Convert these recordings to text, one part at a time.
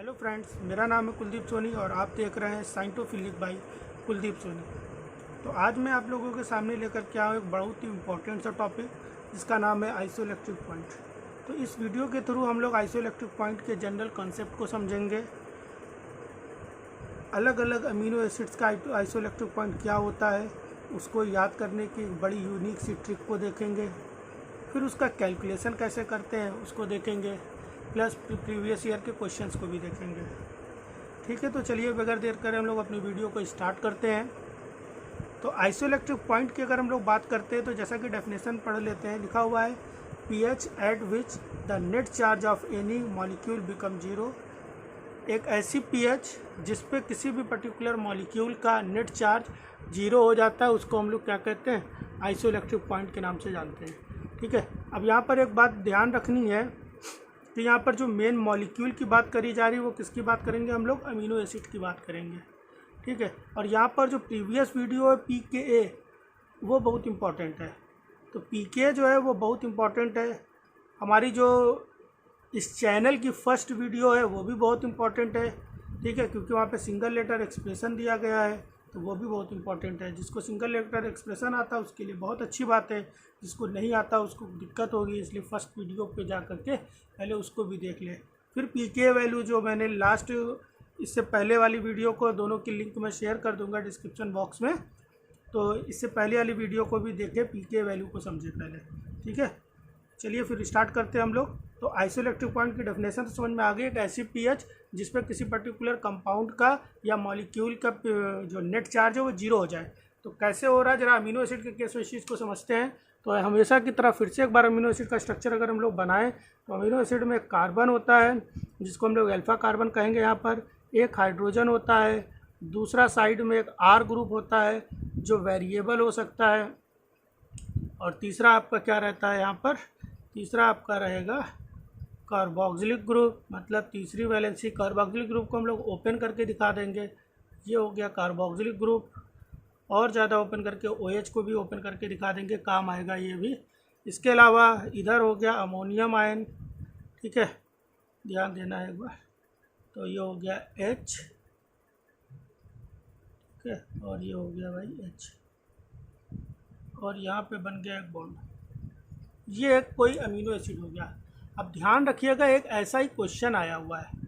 Hello friends, मेरा नाम है कुलदीप सोनी और आप देख रहे हैं साइंटोफिलिक बाई कुलदीप सोनी। तो आज मैं आप लोगों के सामने लेकर के आया हूँ एक बहुत ही इम्पोर्टेंट सा टॉपिक जिसका नाम है आइसोइलेक्ट्रिक पॉइंट। तो इस वीडियो के थ्रू हम लोग आइसोइलेक्ट्रिक पॉइंट के जनरल कॉन्सेप्ट को समझेंगे, अलग अलग अमीनो एसिड्स का आइसोइलेक्ट्रिक पॉइंट क्या होता है उसको याद करने की एक बड़ी यूनिक सी ट्रिक को देखेंगे, फिर उसका कैलकुलेशन कैसे करते हैं उसको देखेंगे, प्लस प्रीवियस ईयर के क्वेश्चंस को भी देखेंगे। ठीक है, तो चलिए बगैर देर करे हम लोग अपनी वीडियो को स्टार्ट करते हैं। तो आइसोइलेक्ट्रिक पॉइंट की अगर हम लोग बात करते हैं तो जैसा कि डेफिनेशन पढ़ लेते हैं, लिखा हुआ है pH eight which the net charge of any molecule become zero. एक ऐसी pH जिस पे किसी भी पर्टिकुलर मॉलिक्यूल का नेट चार्ज जीरो हो जाता है उसको हम लोग क्या कहते हैं, आइसोइलेक्ट्रिक पॉइंट के नाम से जानते हैं। ठीक है, अब यहाँ पर एक बात ध्यान रखनी है कि यहाँ पर जो मेन मॉलिक्यूल की बात करी जा रही है वो किसकी बात करेंगे, हम लोग अमीनो एसिड की बात करेंगे। ठीक है, और यहाँ पर जो प्रीवियस वीडियो है pKa वो बहुत इम्पॉर्टेंट है। तो pKa जो है वो बहुत इम्पॉर्टेंट है। हमारी जो इस चैनल की फर्स्ट वीडियो है वो भी बहुत इम्पॉर्टेंट है। ठीक है, क्योंकि वहाँ पे सिंगल लेटर एक्सप्रेशन दिया गया है तो वो भी बहुत इंपॉर्टेंट है। जिसको सिंगल लेटर एक्सप्रेशन आता है उसके लिए बहुत अच्छी बात है, जिसको नहीं आता उसको दिक्कत होगी, इसलिए फर्स्ट वीडियो पे जा करके पहले उसको भी देख ले। फिर pKa वैल्यू जो मैंने लास्ट इससे पहले वाली वीडियो को दोनों की लिंक मैं शेयर कर दूंगा डिस्क्रिप्शन बॉक्स में, तो इससे पहले वाली वीडियो को भी देखें, pKa वैल्यू को समझे पहले। ठीक है, चलिए फिर स्टार्ट करते हैं हम लोग। तो आइसोइलेक्ट्रिक पॉइंट की डेफिनेशन तो समझ में आ गई, एक ऐसी pH जिस पर किसी पर्टिकुलर कंपाउंड का या मॉलिक्यूल का जो नेट चार्ज है वो जीरो हो जाए। तो कैसे हो रहा है, जरा अमीनो एसिड के केस में इस चीज़ को समझते हैं। तो हमेशा की तरह फिर से एक बार अमीनो एसिड का स्ट्रक्चर अगर हम लोग बनाएं तो अमीनो एसिड में एक कार्बन होता है जिसको हम लोग अल्फा कार्बन कहेंगे, यहाँ पर एक हाइड्रोजन होता है, दूसरा साइड में एक R ग्रुप होता है जो वेरिएबल हो सकता है, और तीसरा आपका क्या रहता है, यहाँ पर तीसरा आपका रहेगा कार्बोक्सिलिक ग्रुप, मतलब तीसरी वैलेंसी कार्बोक्सिलिक ग्रुप को हम लोग ओपन करके दिखा देंगे। ये हो गया कार्बोक्सिलिक ग्रुप, और ज़्यादा ओपन करके OH को भी ओपन करके दिखा देंगे, काम आएगा ये भी। इसके अलावा इधर हो गया अमोनियम आयन। ठीक है, ध्यान देना है एक बार। तो ये हो गया H, ठीक है, और ये हो गया भाई H, और यहाँ पे बन गया एक बॉन्ड। ये एक कोई अमीनो एसिड हो गया। अब ध्यान रखिएगा, एक ऐसा ही क्वेश्चन आया हुआ है।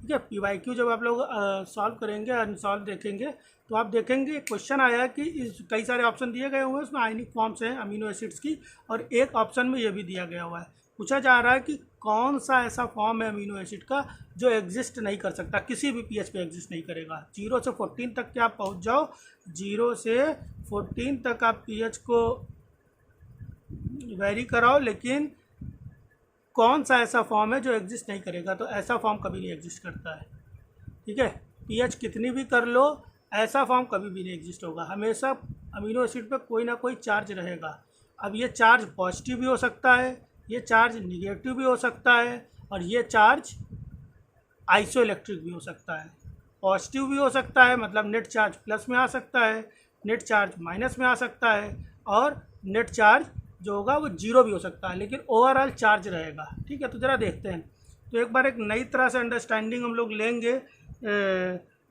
ठीक है, PYQ जब आप लोग सॉल्व करेंगे, अनसॉल्व देखेंगे, तो आप देखेंगे क्वेश्चन आया कि इस कई सारे ऑप्शन दिए गए हुए हैं, उसमें आयनिक फॉर्म्स हैं अमीनो एसिड्स की, और एक ऑप्शन में ये भी दिया गया हुआ है। पूछा जा रहा है कि कौन सा ऐसा फॉर्म है अमीनो एसिड का जो एग्जिस्ट नहीं कर सकता, किसी भी pH पे एग्जिस्ट नहीं करेगा। 0 से 14 तक क्या आप पहुँच जाओ, 0 से 14 तक आप pH को वेरी कराओ, लेकिन कौन सा ऐसा फॉर्म है जो एग्जिस्ट नहीं करेगा, तो ऐसा फॉर्म कभी नहीं एग्जिस्ट करता है। ठीक है, pH कितनी भी कर लो, ऐसा फॉर्म कभी भी नहीं एग्जिस्ट होगा। हमेशा अमीनो एसिड पे कोई ना कोई चार्ज रहेगा। अब ये चार्ज पॉजिटिव भी हो सकता है, ये चार्ज निगेटिव भी हो सकता है, और ये चार्ज आइसोइलेक्ट्रिक भी हो सकता है। पॉजिटिव भी हो सकता है, मतलब नेट चार्ज प्लस में आ सकता है, नेट चार्ज माइनस में आ सकता है, और नेट चार्ज जो होगा वो जीरो भी हो सकता है, लेकिन ओवरऑल चार्ज रहेगा। ठीक है, तो ज़रा देखते हैं। तो एक बार एक नई तरह से अंडरस्टैंडिंग हम लोग लेंगे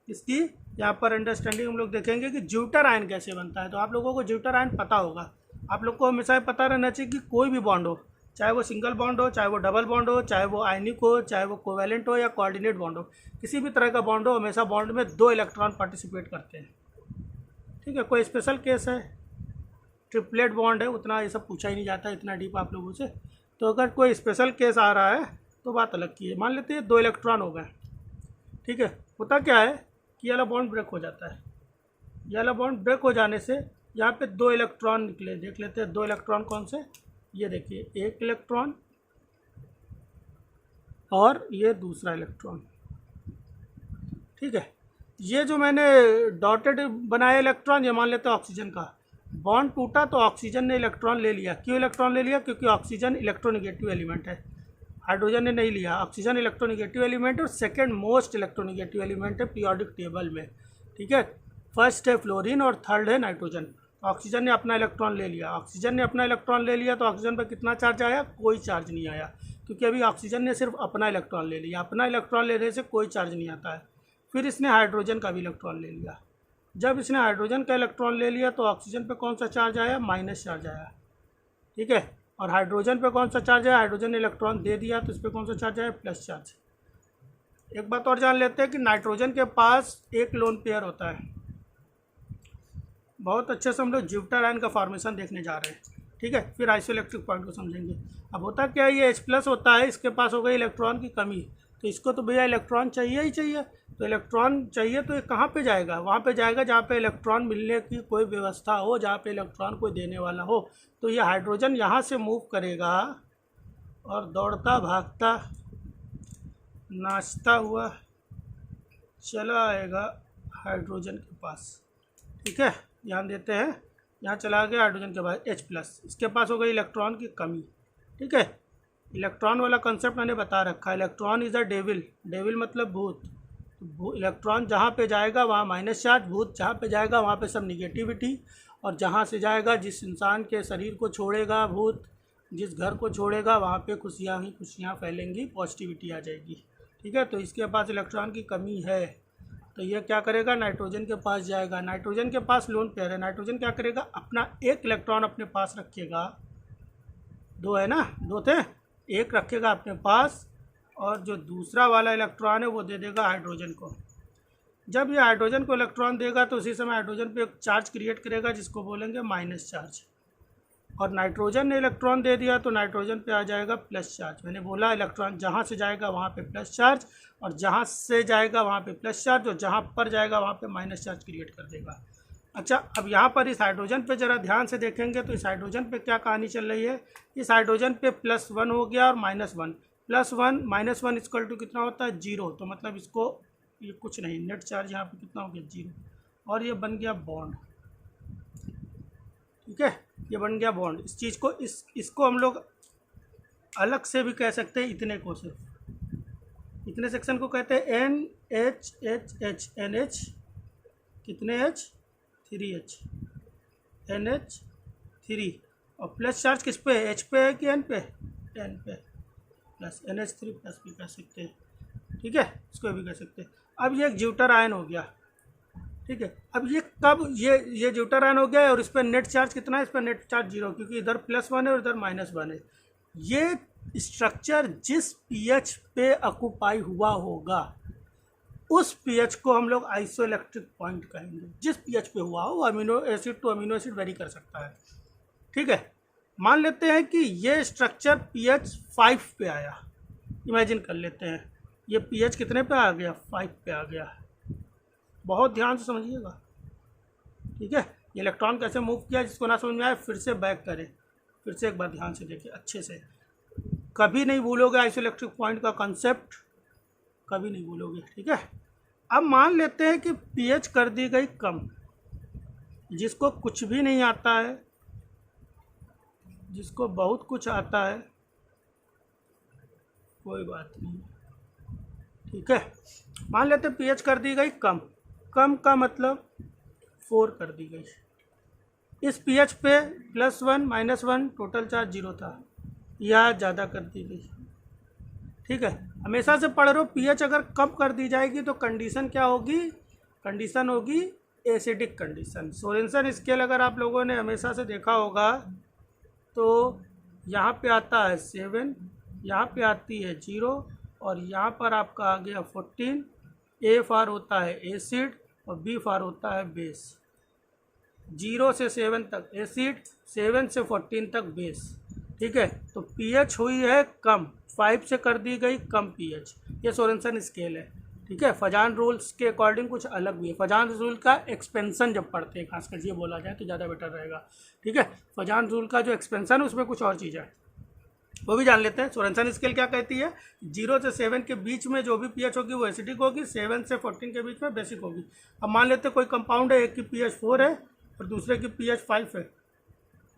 इसकी। यहाँ पर अंडरस्टैंडिंग हम लोग देखेंगे कि ज्यूटर आयन कैसे बनता है। तो आप लोगों को ज्यूटर आयन पता होगा, आप लोग को हमेशा पता रहना चाहिए कि कोई भी बॉन्ड हो, चाहे वो सिंगल बॉन्ड हो, चाहे वो डबल बॉन्ड हो, चाहे वो आयनिक हो, चाहे वो कोवैलेंट हो या कोऑर्डिनेट बॉन्ड हो, किसी भी तरह का बॉन्ड हो, हमेशा बॉन्ड में 2 इलेक्ट्रॉन पार्टिसिपेट करते हैं। ठीक है, कोई स्पेशल केस है, ट्रिपलेट बॉन्ड है, उतना ये सब पूछा ही नहीं जाता इतना डीप आप लोगों से। तो अगर कोई स्पेशल केस आ रहा है तो बात अलग की है। मान लेते हैं 2 इलेक्ट्रॉन हो गए। ठीक है, होता क्या है कि ये वाला बॉन्ड ब्रेक हो जाता है। ये वाला बॉन्ड ब्रेक हो जाने से यहाँ पे 2 इलेक्ट्रॉन निकले, देख लेते हैं 2 इलेक्ट्रॉन कौन से। ये देखिए, 1 इलेक्ट्रॉन और ये दूसरा इलेक्ट्रॉन। ठीक है, ये जो मैंने डॉटेड बनाया इलेक्ट्रॉन, ये मान लेते हैं ऑक्सीजन का। बॉन्ड टूटा तो ऑक्सीजन ने इलेक्ट्रॉन ले लिया। क्यों इलेक्ट्रॉन ले लिया? क्योंकि ऑक्सीजन इलेक्ट्रोनिगेटिव एलिमेंट है, हाइड्रोजन ने नहीं लिया। ऑक्सीजन इलेक्ट्रोनिगेटिव एलिमेंट और सेकंड मोस्ट इलेक्ट्रोनिगेटिव एलिमेंट है पीरियोडिक टेबल में। ठीक है, फर्स्ट है फ्लोरीन और थर्ड है नाइट्रोजन। ऑक्सीजन ने अपना इलेक्ट्रॉन ले लिया, ऑक्सीजन ने अपना इलेक्ट्रॉन ले लिया, तो ऑक्सीजन पर कितना चार्ज आया? कोई चार्ज नहीं आया। क्योंकि अभी ऑक्सीजन ने सिर्फ अपना इलेक्ट्रॉन ले लिया, अपना इलेक्ट्रॉन लेने से कोई चार्ज नहीं आता है। फिर इसने हाइड्रोजन का भी इलेक्ट्रॉन ले लिया। जब इसने हाइड्रोजन का इलेक्ट्रॉन ले लिया तो ऑक्सीजन पे कौन सा चार्ज आया, माइनस चार्ज आया, ठीक है। और हाइड्रोजन पे कौन सा चार्ज आया, हाइड्रोजन ने इलेक्ट्रॉन दे दिया तो इस पर कौन सा चार्ज आया, प्लस चार्ज। एक बात और जान लेते हैं कि नाइट्रोजन के पास एक लोन पेयर होता है। बहुत अच्छे से हम लोग ज्यूपिटर आयन का फॉर्मेशन देखने जा रहे हैं, ठीक है। फिर आइसोइलेक्ट्रिक पॉइंट को समझेंगे। अब होता क्या है, ये H+ होता है, इसके पास हो गई इलेक्ट्रॉन की कमी, तो इसको तो भैया इलेक्ट्रॉन चाहिए ही चाहिए। तो इलेक्ट्रॉन चाहिए तो ये कहाँ पे जाएगा, वहाँ पे जाएगा जहाँ पे इलेक्ट्रॉन मिलने की कोई व्यवस्था हो, जहाँ पे इलेक्ट्रॉन कोई देने वाला हो। तो ये हाइड्रोजन यहाँ से मूव करेगा और दौड़ता भागता नाचता हुआ चला आएगा हाइड्रोजन के पास, ठीक है। ध्यान देते हैं, यहाँ चला गया हाइड्रोजन के बाद H+, इसके पास हो गई इलेक्ट्रॉन की कमी, ठीक है। इलेक्ट्रॉन वाला कंसेप्ट मैंने बता रखा है, electron is a devil, devil मतलब भूत। तो इलेक्ट्रॉन जहाँ पे जाएगा वहाँ माइनस चार्ज, भूत जहाँ पे जाएगा वहाँ पे सब निगेटिविटी, और जहाँ से जाएगा, जिस इंसान के शरीर को छोड़ेगा भूत, जिस घर को छोड़ेगा वहाँ पे खुशियाँ ही खुशियाँ फैलेंगी, पॉजिटिविटी आ जाएगी, ठीक है। तो इसके पास इलेक्ट्रॉन की कमी है, तो ये क्या करेगा, नाइट्रोजन के पास जाएगा। नाइट्रोजन के पास लोन पेयर है, नाइट्रोजन क्या करेगा, अपना एक इलेक्ट्रॉन अपने पास रखेगा, दो है ना, दो थे, एक रखेगा अपने पास, और जो दूसरा वाला इलेक्ट्रॉन है वो दे देगा हाइड्रोजन को। जब ये हाइड्रोजन को इलेक्ट्रॉन देगा तो उसी समय हाइड्रोजन पे एक चार्ज क्रिएट करेगा जिसको बोलेंगे माइनस चार्ज, और नाइट्रोजन ने इलेक्ट्रॉन दे दिया तो नाइट्रोजन पे आ जाएगा प्लस चार्ज। मैंने बोला इलेक्ट्रॉन जहाँ से जाएगा वहाँ पे प्लस चार्ज, और जहाँ से जाएगा वहाँ पे प्लस चार्ज, और जहाँ पर जाएगा वहाँ पे माइनस चार्ज क्रिएट कर देगा। अच्छा, अब यहाँ पर इस हाइड्रोजन पे ज़रा ध्यान से देखेंगे तो इस हाइड्रोजन पे क्या कहानी चल रही है। इस हाइड्रोजन पे +1 हो गया और -1, +1 -1 इक्वल टू कितना होता है, 0। तो मतलब इसको ये कुछ नहीं, नेट चार्ज यहाँ पे कितना हो गया, 0, और ये बन गया बॉन्ड, ठीक है। ये बन गया बॉन्ड। इस चीज़ को इसको हम लोग अलग से भी कह सकते हैं, इतने को, सिर्फ इतने सेक्शन को कहते हैं NHHH, NH कितने H, 3H, NH3, और प्लस चार्ज किस पे है, H पे है कि N पे, N पे, प्लस NH3 प्लस भी कह सकते हैं, ठीक है, इसको भी कह सकते हैं। अब ये एक ज्यूटर आयन हो गया, ठीक है। अब ये कब ये ज्यूटर आयन हो गया है, और इस पर नेट चार्ज कितना है, इस पर नेट चार्ज 0, क्योंकि इधर +1 है और इधर -1 है। ये स्ट्रक्चर जिस pH पे ऑक्यूपाई हुआ होगा उस pH को हम लोग आइसोइलेक्ट्रिक पॉइंट कहेंगे। जिस pH पे हुआ हो, amino acid to amino acid very कर सकता है, ठीक है। मान लेते हैं कि ये स्ट्रक्चर pH 5 पे आया, इमेजिन कर लेते हैं ये pH कितने पे आ गया, 5 पे आ गया। बहुत ध्यान से समझिएगा, ठीक है। ये इलेक्ट्रॉन कैसे मूव किया, जिसको ना समझ में आए फिर से बैक करें, फिर से एक बार ध्यान से देखिए अच्छे से। कभी नहीं भूलोगे आइसोइलेक्ट्रिक पॉइंट का कंसेप्ट, कभी नहीं भूलोगे, ठीक है। अब मान लेते हैं कि pH कर दी गई कम, जिसको कुछ भी नहीं आता है, जिसको बहुत कुछ आता है, कोई बात नहीं, ठीक है। मान लेते हैं pH कर दी गई कम, कम का मतलब 4 कर दी गई। इस pH पे +1 -1 टोटल चार्ज 0 था, या ज़्यादा कर दी गई, ठीक है। हमेशा से पढ़ रहे हो, pH अगर कम कर दी जाएगी तो कंडीशन क्या होगी, कंडीशन होगी एसिडिक कंडीशन। सोरेनसन स्केल अगर आप लोगों ने हमेशा से देखा होगा तो यहाँ पे आता है 7, यहाँ पे आती है 0, और यहाँ पर आपका आ गया 14। A फॉर होता है एसिड और B फॉर होता है बेस। 0 से 7 तक एसिड, 7 से 14 तक बेस, ठीक है। तो pH हुई है कम, 5 से कर दी गई कम pH, ये सोरेनसन स्केल है, ठीक है। फजान रूल्स के अकॉर्डिंग कुछ अलग भी है। फजान रूल का एक्सपेंसन जब पढ़ते हैं, खासकर ये बोला जाए तो ज़्यादा बेटर रहेगा, ठीक है। फजान रूल का जो एक्सपेंसन है उसमें कुछ और चीज़ है, वो भी जान लेते हैं। सोरेनसन स्केल क्या कहती है, 0 से 7 के बीच में जो भी pH होगी वो एसिडिक होगी, 7 से 14 के बीच में बेसिक होगी। अब मान लेते हैं कोई कंपाउंड है, एक की pH 4 है और दूसरे की pH 5 है।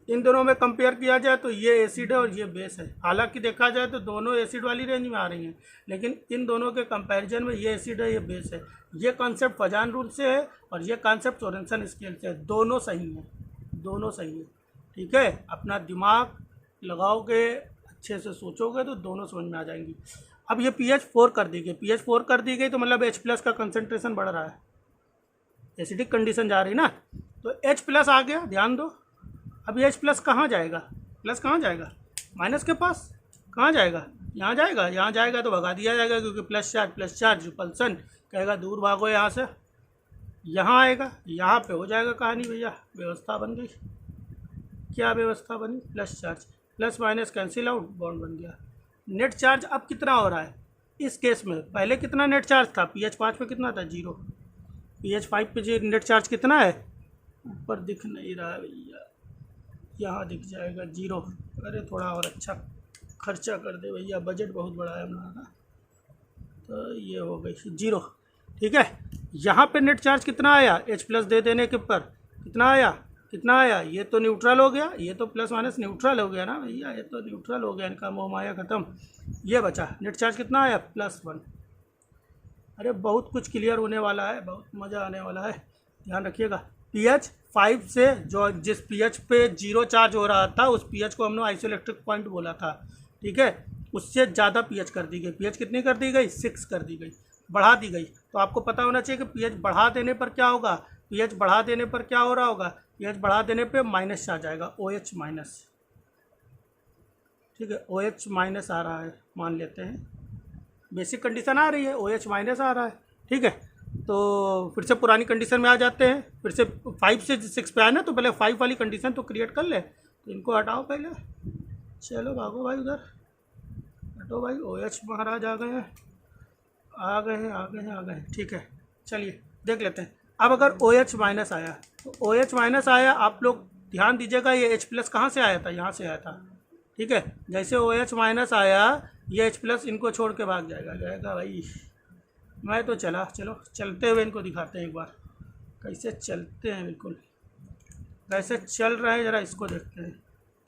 इन दोनों में कंपेयर किया जाए तो ये एसिड है और ये बेस है। हालांकि देखा जाए तो दोनों एसिड वाली रेंज में आ रही हैं, लेकिन इन दोनों के कंपैरिजन में ये एसिड है, ये बेस है। ये कॉन्सेप्ट फजान रूल से है और ये कॉन्सेप्ट सोरेनसन स्केल से है। दोनों सही हैं, दोनों सही है, ठीक है। अपना दिमाग लगाओगे, अच्छे से सोचोगे तो दोनों समझ में आ जाएंगी। अब ये pH 4 कर दी गई, pH 4 कर दी गई तो मतलब H+ का कंसनट्रेशन बढ़ रहा है, एसिडिक कंडीशन जा रही ना, तो H+ आ गया, ध्यान दो। अब ये H+ कहाँ जाएगा, प्लस कहाँ जाएगा, माइनस के पास कहाँ जाएगा, यहाँ जाएगा, यहाँ जाएगा तो भगा दिया जाएगा क्योंकि प्लस चार्ज रिपल्सन, कहेगा दूर भागो यहाँ से, यहाँ आएगा, यहाँ पे हो जाएगा कहानी भैया, व्यवस्था बन गई। क्या व्यवस्था बनी, plus charge, plus minus cancel out, bond बन गया। नेट चार्ज अब कितना हो रहा है इस केस में, पहले कितना नेट चार्ज था, pH 5 पे कितना था, 0, pH 5 पे नेट चार्ज कितना है, ऊपर दिख नहीं रहा है भैया, यहाँ दिख जाएगा 0। अरे थोड़ा और अच्छा खर्चा कर दे भैया, बजट बहुत बड़ा है हमारा, तो ये हो गई 0, ठीक है। यहाँ पे नेट चार्ज कितना आया, H+ दे देने के पर कितना आया, ये तो न्यूट्रल हो गया, ये तो प्लस माइनस न्यूट्रल हो गया ना भैया, ये तो न्यूट्रल हो गया, इनका मोह माया खत्म। ये बचा नेट चार्ज कितना आया, +1। अरे बहुत कुछ क्लियर होने वाला है, बहुत मज़ा आने वाला है, ध्यान रखिएगा। pH 5 से जो जिस pH पे 0 चार्ज हो रहा था उस pH को हमने आइसोइलेक्ट्रिक पॉइंट बोला था, ठीक है, उससे ज़्यादा pH कर दी गई, pH कितनी कर दी गई, 6 कर दी गई, बढ़ा दी गई। तो आपको पता होना चाहिए कि pH बढ़ा देने पर क्या होगा, pH बढ़ा देने पर क्या हो रहा होगा, pH बढ़ा देने पे माइनस आ जाएगा, OH माइनस, ठीक है, OH माइनस आ रहा है, मान लेते हैं बेसिक कंडीशन आ रही है, OH माइनस आ रहा है, ठीक है। तो फिर से पुरानी कंडीशन में आ जाते हैं, फिर से 5 से 6 पे आए ना, तो पहले 5 वाली कंडीशन तो क्रिएट कर ले, तो इनको हटाओ पहले, चलो भागो भाई उधर, हटो भाई, OH महाराज आ गए हैं, ठीक है। चलिए देख लेते हैं, अब अगर OH माइनस आया तो OH माइनस आया, आप लोग ध्यान दीजिएगा, ये H+ कहाँ से आया था, यहाँ से आया था, ठीक है। जैसे OH माइनस आया, ये H+ इनको छोड़ के भाग जाएगा भाई, मैं तो चलो चलते हुए इनको दिखाते हैं एक बार, कैसे चलते हैं, बिल्कुल कैसे चल रहे हैं, ज़रा इसको देखते हैं।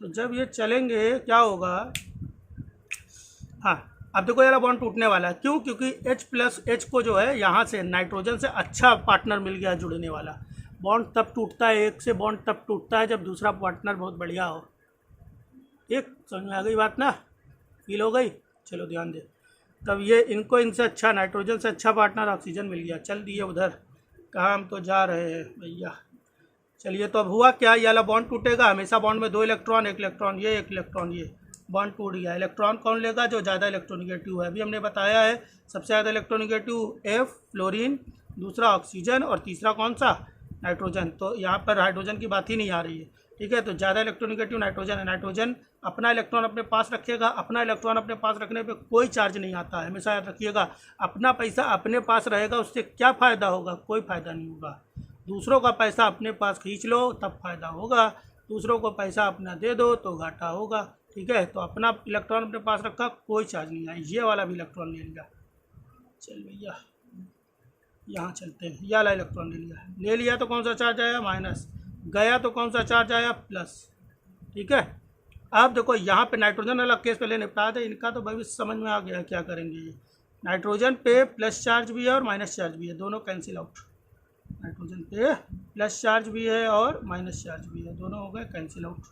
तो जब ये चलेंगे क्या होगा, हाँ अब देखो यार बॉन्ड टूटने वाला है, क्यों, क्योंकि H+ को जो है यहाँ से नाइट्रोजन से अच्छा पार्टनर मिल गया जुड़ने वाला। बॉन्ड तब टूटता है, एक से बॉन्ड तब टूटता है जब दूसरा पार्टनर बहुत बढ़िया हो। एक समझ में आ गई बात ना, फील हो गई, चलो ध्यान दे। तब ये इनको इनसे अच्छा नाइट्रोजन से अच्छा पार्टनर ऑक्सीजन मिल गया, चल दिए उधर, कहाँ हम तो जा रहे हैं भैया। चलिए तो अब हुआ क्या, ये वाला बॉन्ड टूटेगा, हमेशा बॉन्ड में 2 इलेक्ट्रॉन, एक इलेक्ट्रॉन ये बॉन्ड टूट गया। इलेक्ट्रॉन कौन लेगा, जो ज़्यादा इलेक्ट्रोनिगेटिव है, अभी हमने बताया है सबसे ज़्यादा इलेक्ट्रोनिगेटिव F फ्लोरीन, दूसरा ऑक्सीजन और तीसरा कौन सा, नाइट्रोजन। तो यहाँ पर हाइड्रोजन की बात ही नहीं आ रही है, ठीक है। तो ज़्यादा इलेक्ट्रोनिगेटिव नाइट्रोजन है, नाइट्रोजन अपना इलेक्ट्रॉन अपने पास रखेगा, अपना इलेक्ट्रॉन अपने पास रखने पे कोई चार्ज नहीं आता है, हमेशा याद रखिएगा। अपना पैसा अपने पास रहेगा, उससे क्या फ़ायदा होगा, कोई फ़ायदा नहीं होगा। दूसरों का पैसा अपने पास खींच लो तब फ़ायदा होगा, दूसरों को पैसा अपना दे दो तो घाटा होगा, ठीक है। तो अपना इलेक्ट्रॉन अपने पास रखा, कोई चार्ज नहीं आया, ये वाला भी इलेक्ट्रॉन ले लिया, चल भैया यहाँ चलते हैं, ये वाला इलेक्ट्रॉन ले लिया तो कौन सा चार्ज आया, माइनस, गया तो कौन सा चार्ज आया, प्लस, ठीक है। अब देखो यहाँ पे नाइट्रोजन वाला केस पहले निपटा दे, इनका तो भविष्य समझ में आ गया क्या करेंगे। ये नाइट्रोजन पे प्लस चार्ज भी है और माइनस चार्ज भी है, दोनों कैंसिल आउट। नाइट्रोजन पे प्लस चार्ज भी है और माइनस चार्ज भी है, दोनों हो गए कैंसिल आउट।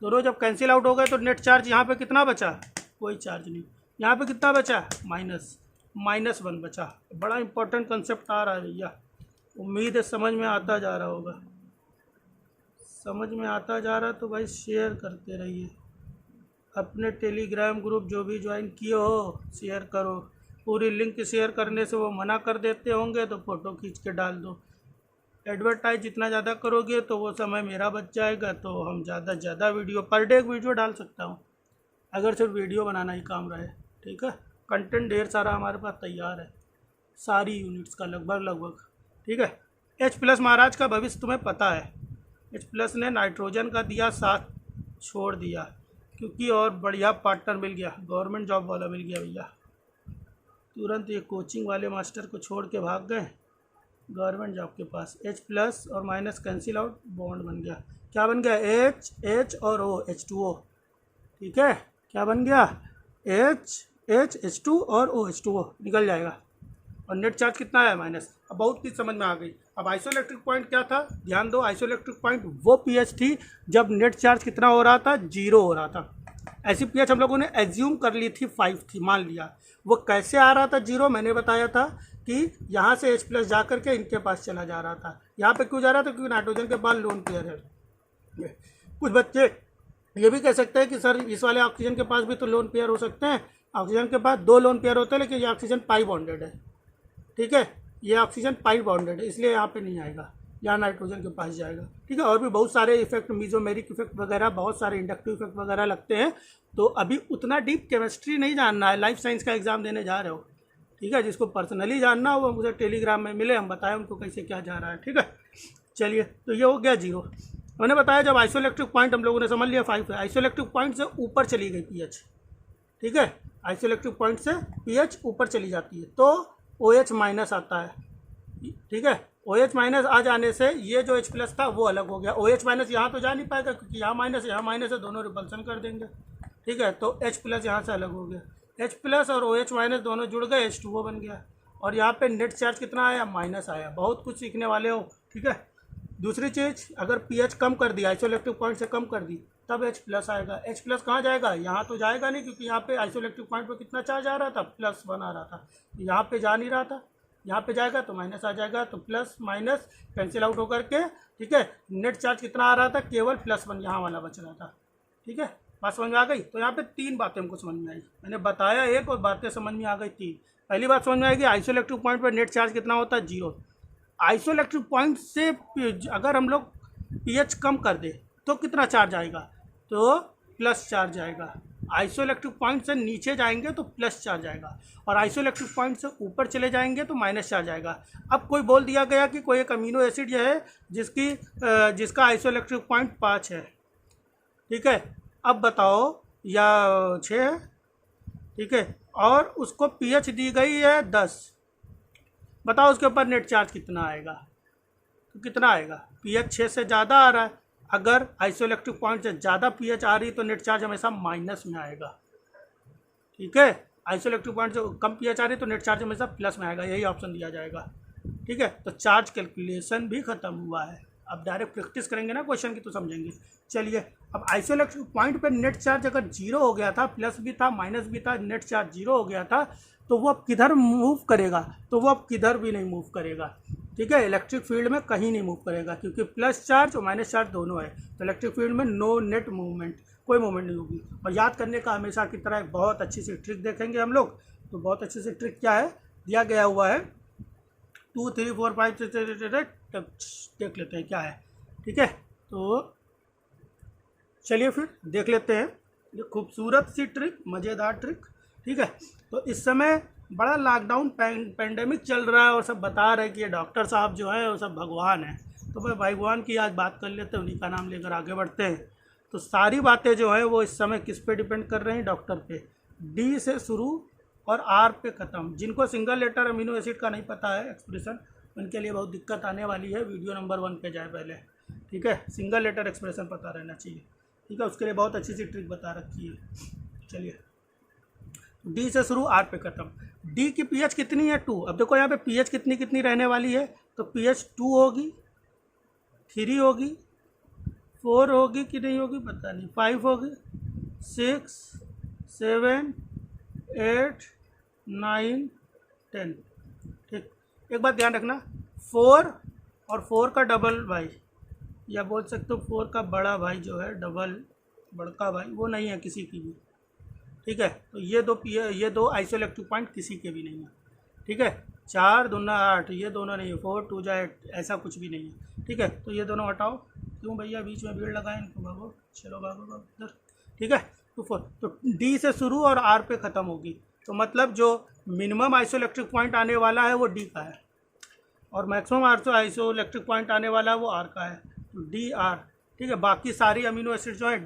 दोनों जब कैंसिल आउट हो गए तो नेट चार्ज यहाँ पे कितना बचा, कोई चार्ज नहीं। यहाँ पे कितना बचा, -1 बचा। बड़ा इंपॉर्टेंट कंसेप्ट आ रहा है भैया, उम्मीद है समझ में आता जा रहा होगा। समझ में आता जा रहा तो भाई शेयर करते रहिए, अपने टेलीग्राम ग्रुप जो भी ज्वाइन किए हो शेयर करो। पूरी लिंक शेयर करने से वो मना कर देते होंगे तो फ़ोटो खींच के डाल दो। एडवर्टाइज जितना ज़्यादा करोगे तो वो समय मेरा बच जाएगा, तो हम ज़्यादा से ज़्यादा वीडियो, पर डे एक वीडियो डाल सकता हूँ अगर सिर्फ वीडियो बनाना ही काम रहे, ठीक है। कंटेंट ढेर सारा हमारे पास तैयार है, सारी यूनिट्स का लगभग, ठीक है। H+ महाराज का भविष्य तुम्हें पता है, H+ ने नाइट्रोजन का दिया साथ छोड़ दिया, क्योंकि और बढ़िया पार्टनर मिल गया, गवर्नमेंट जॉब वाला मिल गया भैया। तुरंत ये कोचिंग वाले मास्टर को छोड़ के भाग गए गवर्नमेंट जॉब के पास। H+ और माइनस कैंसिल आउट, बॉन्ड बन गया। क्या बन गया, H और O, H2O, ठीक है। क्या बन गया, H2 और OH2O निकल जाएगा। और नेट चार्ज कितना है, माइनस। अब बहुत चीज़ समझ में आ गई। अब आइसोइलेक्ट्रिक पॉइंट क्या था, ध्यान दो। आइसोइलेक्ट्रिक पॉइंट वो pH थी जब नेट चार्ज कितना हो रहा था, 0 हो रहा था। ऐसी पीएच हम लोगों ने एज्यूम कर ली थी 5 थी, मान लिया। वो कैसे आ रहा था 0, मैंने बताया था कि यहाँ से H प्लस जा करके इनके पास चला जा रहा था। यहाँ पे क्यों जा रहा था? क्योंकि नाइट्रोजन के पास लोन पेयर है। कुछ बच्चे ये भी कह सकते हैं कि सर इस वाले ऑक्सीजन के पास भी तो लोन पेयर हो सकते हैं। ऑक्सीजन के पास 2 लोन पेयर होते हैं, लेकिन ये ऑक्सीजन पाई बॉन्डेड है, ठीक है, ये ऑक्सीजन पाई बॉन्डेड है, इसलिए यहाँ पे नहीं आएगा, यहाँ नाइट्रोजन के पास जाएगा, ठीक है। और भी बहुत सारे इफेक्ट, मीजोमेरिक इफेक्ट वगैरह, बहुत सारे इंडक्टिव इफेक्ट वगैरह लगते हैं। तो अभी उतना डीप केमिस्ट्री नहीं जानना है, लाइफ साइंस का एग्जाम देने जा रहे हो, ठीक है। जिसको पर्सनली जानना हो वो मुझे टेलीग्राम में मिले, हम बताएं उनको कैसे क्या जा रहा है, ठीक है। चलिए, तो ये हो गया 0। मैंने बताया जब आइसोइलेक्ट्रिक पॉइंट हम लोगों ने समझ लिया 5 है, आइसोइलेक्ट्रिक पॉइंट से ऊपर चली गई पीएच, ठीक है, आइसोइलेक्ट्रिक पॉइंट से पीएच ऊपर चली जाती है तो OH माइनस आता है, ठीक है। OH माइनस आ जाने से ये जो H प्लस था वो अलग हो गया। OH माइनस यहाँ तो जा नहीं पाएगा क्योंकि यहाँ माइनस है, दोनों रिपल्सन कर देंगे, ठीक है। तो H प्लस यहाँ से अलग हो गया, H प्लस और OH माइनस दोनों जुड़ गए, H2O बन गया। और यहाँ पे नेट चार्ज कितना आया? माइनस आया। बहुत कुछ सीखने वाले हो, ठीक है। दूसरी चीज़, अगर pH कम कर दी, आइसोइलेक्ट्रिक पॉइंट से कम कर दी, तब H प्लस आएगा। H प्लस कहाँ जाएगा? यहाँ तो जाएगा नहीं, क्योंकि यहाँ पे आइसोइलेक्ट्रिक पॉइंट पे कितना चार्ज आ रहा था? +1 आ रहा था, यहाँ पे जा नहीं रहा था, यहाँ पे जाएगा तो माइनस आ जाएगा, तो प्लस माइनस कैंसिल आउट होकर के, ठीक है। नेट चार्ज कितना आ रहा था? केवल +1 यहाँ वाला बच रहा था, ठीक है। बात समझ में आ गई? तो यहाँ पे 3 बातें हमको समझ में आई, मैंने बताया 1 और बातें समझ में आ गई 3। पहली बात समझ में आएगी, आइसोइलेक्ट्रिक पॉइंट पर नेट चार्ज कितना होता है? 0। आइसोइलेक्ट्रिक पॉइंट से अगर हम लोग pH कम कर दे तो कितना चार्ज आएगा? तो प्लस चार्ज आएगा। आइसोइलेक्ट्रिक पॉइंट से नीचे जाएंगे तो प्लस चार्ज आएगा, और आइसोइलेक्ट्रिक पॉइंट से ऊपर चले जाएंगे तो माइनस चार्ज आएगा। अब कोई बोल दिया गया कि कोई एक अमीनो एसिड जो है जिसका आइसोइलेक्ट्रिक पॉइंट 5 है, ठीक है। अब बताओ, या 6 है, ठीक है, और उसको pH दी गई है 10, बताओ उसके ऊपर नेट चार्ज कितना आएगा? तो कितना आएगा? pH 6 से ज़्यादा आ रहा है, अगर आइसोइलेक्ट्रिक पॉइंट से ज़्यादा pH आ रही तो नेट चार्ज हमेशा माइनस में आएगा, ठीक है। आइसोइलेक्ट्रिक पॉइंट से कम pH आ रही तो नेट चार्ज हमेशा प्लस में आएगा, यही ऑप्शन दिया जाएगा, ठीक है। तो चार्ज कैलकुलेशन भी ख़त्म हुआ है। अब डायरेक्ट प्रैक्टिस करेंगे ना क्वेश्चन की तो समझेंगे। चलिए, अब आइसोइलेक्ट्रिक पॉइंट पर नेट चार्ज अगर 0 हो गया था, प्लस भी था माइनस भी था, नेट चार्ज 0 हो गया था, तो वो अब किधर मूव करेगा? तो वो अब किधर भी नहीं मूव करेगा, ठीक है। इलेक्ट्रिक फील्ड में कहीं नहीं मूव करेगा, क्योंकि प्लस चार्ज और माइनस चार्ज दोनों है, तो इलेक्ट्रिक फील्ड में नो नेट मूवमेंट, कोई मूवमेंट नहीं होगी। और याद करने का हमेशा की तरह एक बहुत अच्छी सी ट्रिक देखेंगे हम लोग। तो बहुत अच्छी सी ट्रिक क्या है, दिया गया हुआ है 2 3 4 5 देख लेते हैं क्या है, ठीक है। तो चलिए फिर देख लेते हैं ये खूबसूरत सी ट्रिक, मज़ेदार ट्रिक, ठीक है। तो इस समय बड़ा लॉकडाउन पेंडेमिक चल रहा है और सब बता रहे हैं कि ये डॉक्टर साहब जो है वो सब भगवान हैं। तो भाई भगवान की आज बात कर लेते हैं, उन्हीं का नाम लेकर आगे बढ़ते हैं। तो सारी बातें जो है वो इस समय किस पे डिपेंड कर रही हैं? डॉक्टर पे। डी से शुरू और आर पे ख़त्म। जिनको सिंगल लेटर अमीनो एसिड का नहीं पता है एक्सप्रेशन, उनके लिए बहुत दिक्कत आने वाली है। वीडियो नंबर 1 पे जाए पहले, ठीक है। सिंगल लेटर एक्सप्रेशन पता रहना चाहिए, ठीक है। उसके लिए बहुत अच्छी सी ट्रिक बता रखी है। चलिए, डी से शुरू आर पे ख़त्म। डी की pH कितनी है? 2। अब देखो यहाँ पे pH कितनी कितनी रहने वाली है, तो pH 2 होगी, 3 होगी, 4 होगी कि नहीं होगी पता नहीं, 5 होगी, 6 7 8 9 10, ठीक। एक बात ध्यान रखना, 4 और 4 का डबल भाई, या बोल सकते हो 4 का बड़ा भाई जो है, डबल बड़का भाई, वो नहीं है किसी की भी, ठीक है। तो ये दो आइसोइलेक्ट्रिक पॉइंट किसी के भी नहीं है, ठीक है। 4 दूना 8, ये दोनों नहीं है, 4 2 जा 8, ऐसा कुछ भी नहीं है, ठीक है। तो ये दोनों हटाओ, क्यों भैया बीच में भीड़ लगाएं इनको, भागो, चलो भागो इधर, ठीक है। तो 4, तो डी से शुरू और आर पे ख़त्म होगी। तो मतलब जो मिनिमम आइसोइलेक्ट्रिक पॉइंट आने वाला है वो डी का है, और मैक्सिमम आइसोइलेक्ट्रिक पॉइंट आने वाला है वो आर का है, तो डी आर, ठीक है। बाकी सारी अमीनो एसिड जो है,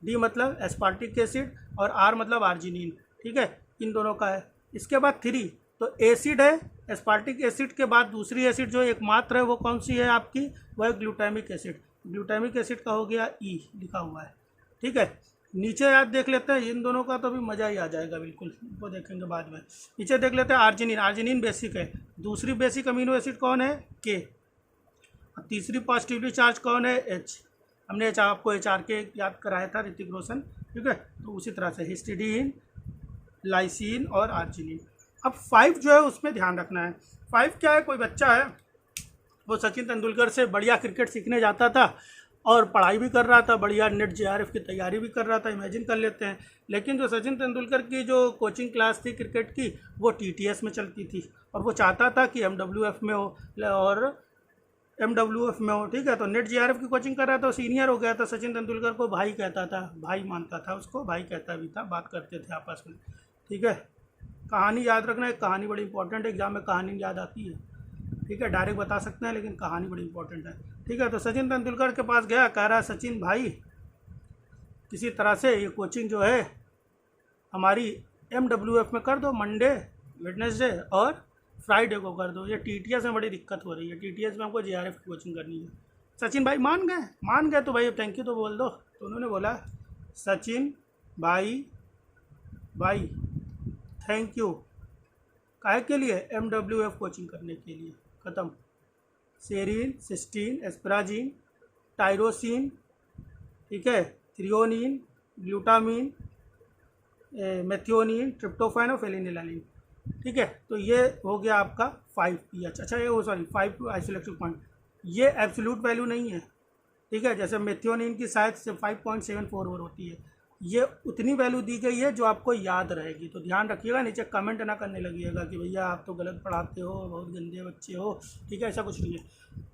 डी मतलब एस्पार्टिक एसिड और आर मतलब आर्जिनिन, ठीक है, इन दोनों का है। इसके बाद 3, तो एसिड है, एस्पार्टिक एसिड के बाद दूसरी एसिड जो एकमात्र है वो कौन सी है आपकी? वह है ग्लूटामिक एसिड। ग्लूटामिक एसिड का हो गया ई लिखा हुआ है, ठीक है। नीचे याद देख लेते हैं, इन दोनों का तो भी मज़ा ही आ जाएगा बिल्कुल, वो देखेंगे बाद में। नीचे देख लेते हैं आर्जिनिन। आर्जिनिन बेसिक है। दूसरी बेसिक अमीनो एसिड कौन है? के। और तीसरी पॉजिटिवली चार्ज कौन है? एच। हमने आपको HR के याद कराया था, ऋतिक रोशन, ठीक है। तो उसी तरह से हिस्टिडीन, लाइसिन और आर्जिनिन। अब 5 जो है उसमें ध्यान रखना है। 5 क्या है, कोई बच्चा है वो सचिन तेंदुलकर से बढ़िया क्रिकेट सीखने जाता था और पढ़ाई भी कर रहा था, बढ़िया नेट जेआरएफ की तैयारी भी कर रहा था, इमेजिन कर लेते हैं। लेकिन जो सचिन तेंदुलकर की जो कोचिंग क्लास थी क्रिकेट की वो टीटीएस में चलती थी और वो चाहता था कि एमडब्ल्यूएफ में हो और एमडब्ल्यूएफ में हो, ठीक है। तो नेट जेआरएफ की कोचिंग कर रहा था, सीनियर हो गया था, सचिन तेंदुलकर को भाई कहता था, भाई मानता था उसको, भाई कहता भी था, बात करते थे आपस में, ठीक है। कहानी याद रखना है, कहानी बड़ी इंपॉर्टेंट है, एग्जाम में कहानी याद आती है, ठीक है। डायरेक्ट बता सकते हैं लेकिन कहानी बड़ी इंपॉर्टेंट है, ठीक है। तो सचिन तेंदुलकर के पास गया, कह रहा है सचिन भाई किसी तरह से ये कोचिंग जो है हमारी एमडब्ल्यूएफ में कर दो, मंडे, वेडनेसडे और फ्राइडे को कर दो, ये टीटीएस में बड़ी दिक्कत हो रही है, टीटीएस में हमको जेआरएफ की कोचिंग करनी है। सचिन भाई मान गए तो भाई थैंक यू तो बोल दो। तो उन्होंने बोला सचिन भाई थैंक यू, काहे के लिए, एमडब्ल्यूएफ कोचिंग करने के लिए, ख़त्म। सेरीन, सिस्टीन, एस्पराजीन, टायरोसिन, ठीक है, थ्रियोनिन, ग्लूटामिन, मेथियोनिन, ट्रिप्टोफैन और फेनिलैलानिन, ठीक है। तो ये हो गया आपका 5 पीएच। अच्छा ये वो सॉरी 5 आइसोइलेक्ट्रिक पॉइंट, ये एब्सोल्यूट वैल्यू नहीं है, ठीक है। जैसे मेथियोनिन की शायद से 5.74 होती है, ये उतनी वैल्यू दी गई है जो आपको याद रहेगी। तो ध्यान रखिएगा, नीचे कमेंट ना करने लगिएगा कि भैया आप तो गलत पढ़ाते हो, बहुत गंदे बच्चे हो, ठीक है, ऐसा कुछ नहीं है।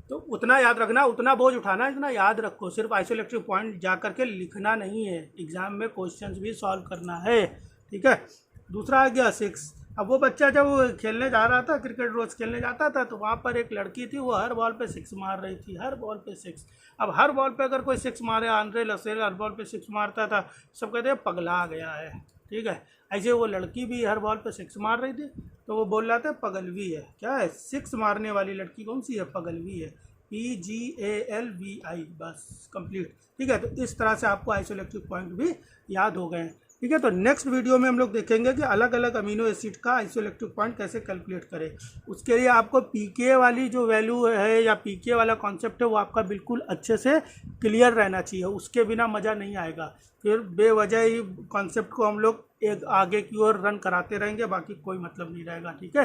तो उतना याद रखना, उतना बोझ उठाना, इतना याद रखो, सिर्फ आइसोइलेक्ट्रिक पॉइंट जा करके लिखना नहीं है, एग्जाम में क्वेश्चंस भी सॉल्व करना है, ठीक है। दूसरा आ गया 6। अब वो बच्चा जब वो खेलने जा रहा था, क्रिकेट रोज़ खेलने जाता था, तो वहाँ पर एक लड़की थी, वो हर बॉल पे 6 मार रही थी, हर बॉल पे 6। अब हर बॉल पे अगर कोई 6 मारे, आंद्रे रसेल हर बॉल पे 6 मारता था, सब कहते हैं पगला गया है, ठीक है। ऐसे वो लड़की भी हर बॉल पे 6 मार रही थी, तो वो बोल रहा था पगलवी है। क्या है, 6 मारने वाली लड़की कौन सी है, पगलवी है, PGALVI, बस कंप्लीट, ठीक है। तो इस तरह से आपको आइसोइलेक्ट्रिक पॉइंट भी याद हो गए, ठीक है। तो नेक्स्ट वीडियो में हम लोग देखेंगे कि अलग अलग अमीनो एसिड का आइसोइलेक्ट्रिक पॉइंट कैसे कैलकुलेट करें। उसके लिए आपको पीके वाली जो वैल्यू है या पीके वाला कॉन्सेप्ट है वो आपका बिल्कुल अच्छे से क्लियर रहना चाहिए, उसके बिना मज़ा नहीं आएगा। फिर बेवजह ही कॉन्सेप्ट को हम लोग एक आगे की ओर रन कराते रहेंगे, बाकी कोई मतलब नहीं रहेगा, ठीक है,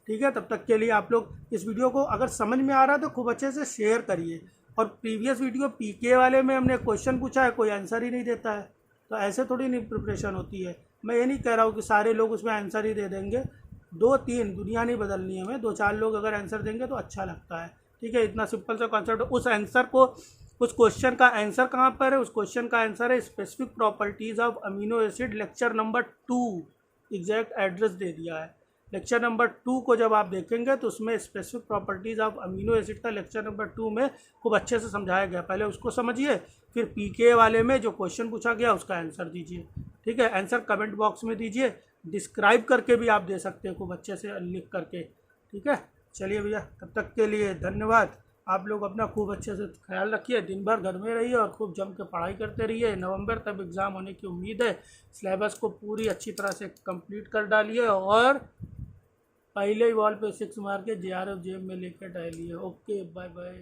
ठीक है। तब तक के लिए आप लोग इस वीडियो को अगर समझ में आ रहा है तो खूब अच्छे से शेयर करिए। और प्रीवियस वीडियो पीके वाले में हमने क्वेश्चन पूछा है, कोई आंसर ही नहीं देता है, तो ऐसे थोड़ी नहीं प्रिपरेशन होती है। मैं ये नहीं कह रहा हूँ कि सारे लोग उसमें आंसर ही दे देंगे, 2-3 दुनिया नहीं बदलनी है हमें, 2-4 लोग अगर आंसर देंगे तो अच्छा लगता है, ठीक है। इतना सिंपल सा कॉन्सेप्ट, उस आंसर को, उस क्वेश्चन का आंसर कहाँ पर है, उस क्वेश्चन का आंसर है specific properties of amino acid, lecture number 2, exact address दे दिया है। लेक्चर नंबर 2 को जब आप देखेंगे तो उसमें specific properties of amino acid का लेक्चर नंबर 2 में खूब अच्छे से समझाया गया, पहले उसको समझिए, फिर पीके वाले में जो क्वेश्चन पूछा गया उसका आंसर दीजिए, ठीक है। आंसर कमेंट बॉक्स में दीजिए, डिस्क्राइब करके भी आप दे सकते हैं खूब अच्छे से लिख करके, ठीक है। चलिए भैया, तब तक के लिए धन्यवाद। आप लोग अपना खूब अच्छे से ख्याल रखिए, दिन भर घर में रहिए और खूब जम के पढ़ाई करते रहिए। नवंबर तक एग्ज़ाम होने की उम्मीद है, सिलेबस को पूरी अच्छी तरह से कंप्लीट कर डालिए और पहले ही बॉल पे 6 मार के जेआरएफ जेब में लेकर टहलिए। Okay, bye bye.